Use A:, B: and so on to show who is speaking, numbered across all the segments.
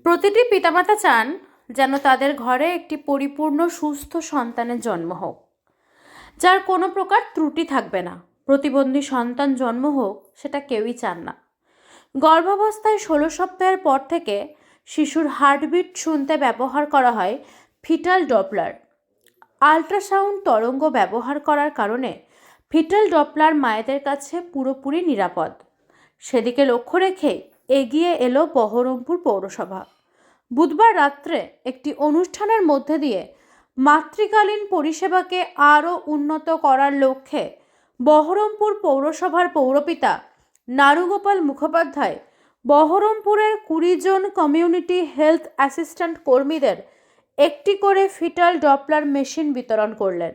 A: প্রতিটি পিতামাতা চান যেন তাদের ঘরে একটি পরিপূর্ণ সুস্থ সন্তানের জন্ম হোক, যার কোনো প্রকার ত্রুটি থাকবে না। প্রতিবন্ধী সন্তান জন্ম হোক সেটা কেউই চান না। গর্ভাবস্থায় 16 সপ্তাহের পর থেকে শিশুর হার্টবিট শুনতে ব্যবহার করা হয় ফিটাল ডপলার। আল্ট্রাসাউন্ড তরঙ্গ ব্যবহার করার কারণে ফিটাল ডপলার মায়েদের কাছে পুরোপুরি নিরাপদ। সেদিকে লক্ষ্য রেখে এগিয়ে এলো বহরমপুর পৌরসভা। বুধবার রাত্রে একটি অনুষ্ঠানের মধ্যে দিয়ে মাতৃকালীন পরিষেবাকে আরও উন্নত করার লক্ষ্যে বহরমপুর পৌরসভার পৌরপিতা নারুগোপাল মুখোপাধ্যায় বহরমপুরের 20 জন কমিউনিটি হেলথ অ্যাসিস্ট্যান্ট কর্মীদের একটি করে ফিটাল ডপলার মেশিন বিতরণ করলেন।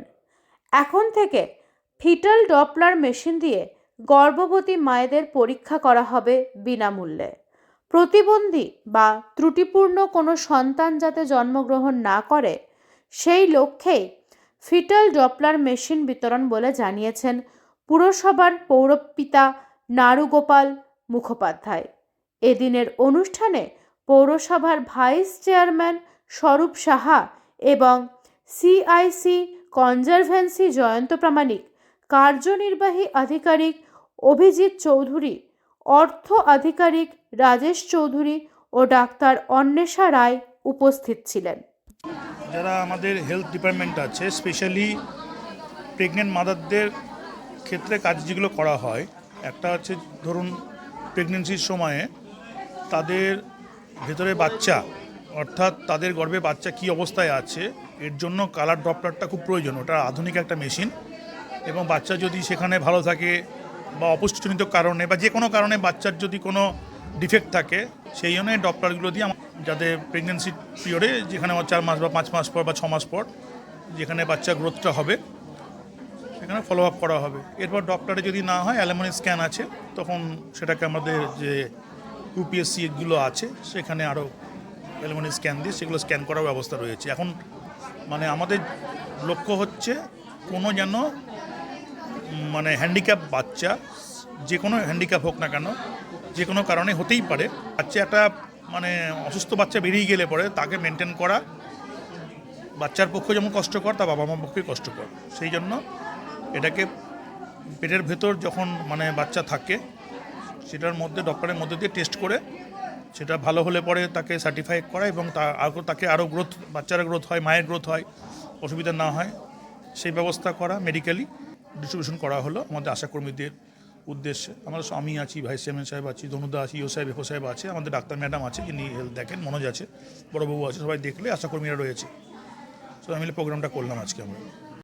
A: এখন থেকে ফিটাল ডপলার মেশিন দিয়ে গর্ভবতী মায়েদের পরীক্ষা করা হবে বিনামূল্যে। প্রতিবন্ধী বা ত্রুটিপূর্ণ কোনো সন্তান যাতে জন্মগ্রহণ না করে সেই লক্ষ্যেই ফিটাল ডপলার মেশিন বিতরণ বলে জানিয়েছেন পুরসভার পৌরপিতা নারুগোপাল মুখোপাধ্যায়। এদিনের অনুষ্ঠানে পৌরসভার ভাইস চেয়ারম্যান স্বরূপ সাহা এবং সিআইসি কনজারভেন্সি জয়ন্ত প্রামাণিক, কার্যনির্বাহী আধিকারিক অভিজিৎ চৌধুরী, অর্থ আধিকারিক রাজেশ চৌধুরী ও ডাক্তার অন্বেষা রায় উপস্থিত ছিলেন।
B: যারা আমাদের হেলথ ডিপার্টমেন্ট আছে, স্পেশালি প্রেগনেন্ট মাদারদের ক্ষেত্রে কাজ যেগুলো করা হয়, একটা হচ্ছে ধরুন প্রেগনেন্সির সময়ে তাদের ভেতরে বাচ্চা, অর্থাৎ তাদের গর্ভে বাচ্চা কী অবস্থায় আছে এর জন্য কালার ডপলারটা খুব প্রয়োজন। ওটা আধুনিক একটা মেশিন, এবং বাচ্চা যদি সেখানে ভালো থাকে বা অপুষ্টিজনিত কারণে বা যে কোনো কারণে বাচ্চার যদি কোনো ডিফেক্ট থাকে, সেই জন্য ডপলারগুলো দিয়ে যাদের প্রেগনেন্সি পিরিয়ডে, যেখানে 4 মাস বা 5 মাস পর বা 6 মাস পর যেখানে বাচ্চা গ্রোথটা হবে সেখানে ফলো আপ করা হবে। এরপর ডপলারে যদি না হয় অ্যালামনি স্ক্যান আছে, তখন সেটাকে আমাদের যে ইউপিএসসিগুলো আছে সেখানে আরও অ্যালামনি স্ক্যান দিয়ে সেগুলো স্ক্যান করার ব্যবস্থা রয়েছে। এখন মানে আমাদের লক্ষ্য হচ্ছে কোনো যেন হ্যান্ডিক্যাপ বাচ্চা, যে কোনো হ্যান্ডিক্যাপ হোক না কেন, যে কোনো কারণে হতেই পারে, বাচ্চা একটা অসুস্থ বাচ্চা বেরিয়ে গেলে পরে তাকে মেনটেন করা বাচ্চার পক্ষে যেমন কষ্টকর, তার বাবা মার পক্ষে কষ্টকর। সেই জন্য এটাকে পেটের ভেতর যখন বাচ্চা থাকে সেটার মধ্যে ডক্টরের মধ্যে দিয়ে টেস্ট করে সেটা ভালো হলে পরে তাকে সার্টিফাই করা, এবং তাকে আরও গ্রোথ, বাচ্চার গ্রোথ হয়, মায়ের গ্রোথ হয়, অসুবিধা না হয় সেই ব্যবস্থা করা, মেডিকেলি ডিস্ট্রিবিউশন করা হলো আমাদের আশাকর্মীদের উদ্দেশ্যে। আমি আছি, ভাইস চেয়ারম্যান সাহেব আছি, ধনুদা আছি, ইও সাহেব, এফও সাহেব আছে, আমাদের ডাক্তার ম্যাডাম আছে যিনি হেলথ দেখেন, মনোজ আছে, বড়বাবু আছে, সবাই দেখলে আশাকর্মীরা রয়েছে। সো মিলে প্রোগ্রামটা করলাম আজকে আমরা।